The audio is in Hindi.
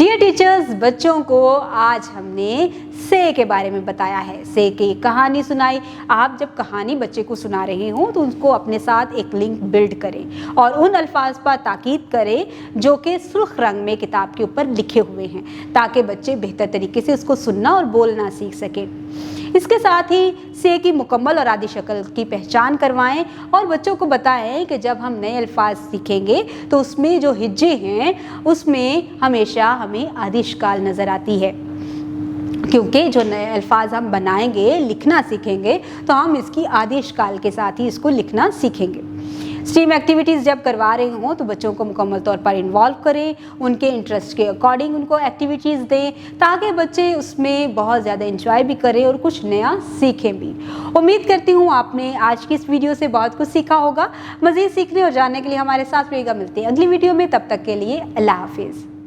डियर टीचर्स, बच्चों को आज हमने से के बारे में बताया है। से की कहानी सुनाई। आप जब कहानी बच्चे को सुना रहे हो तो उसको अपने साथ एक लिंक बिल्ड करें और उन अल्फाज पर ताकीद करें जो कि सुर्ख रंग में किताब के ऊपर लिखे हुए हैं, ताकि बच्चे बेहतर तरीके से उसको सुनना और बोलना सीख सकें। इसके साथ ही से की मुकम्मल और आदि शक्ल की पहचान करवाएं और बच्चों को बताएं कि जब हम नए अल्फाज सीखेंगे तो उसमें जो हिज्जे हैं उसमें हमेशा हमें आदि शक्ल नज़र आती है, क्योंकि जो नए अल्फाज हम बनाएंगे, लिखना सीखेंगे, तो हम इसकी आदि शक्ल के साथ ही इसको लिखना सीखेंगे। स्ट्रीम एक्टिविटीज़ जब करवा रहे हों तो बच्चों को मुकम्मल तौर पर इन्वॉल्व करें, उनके इंटरेस्ट के अकॉर्डिंग उनको एक्टिविटीज़ दें, ताकि बच्चे उसमें बहुत ज़्यादा इंजॉय भी करें और कुछ नया सीखें भी। उम्मीद करती हूँ आपने आज की इस वीडियो से बहुत कुछ सीखा होगा। मज़ीद सीखने और जानने के लिए हमारे साथ रहिएगा। मिलते हैं अगली वीडियो में, तब तक के लिए अल्लाह हाफिज़।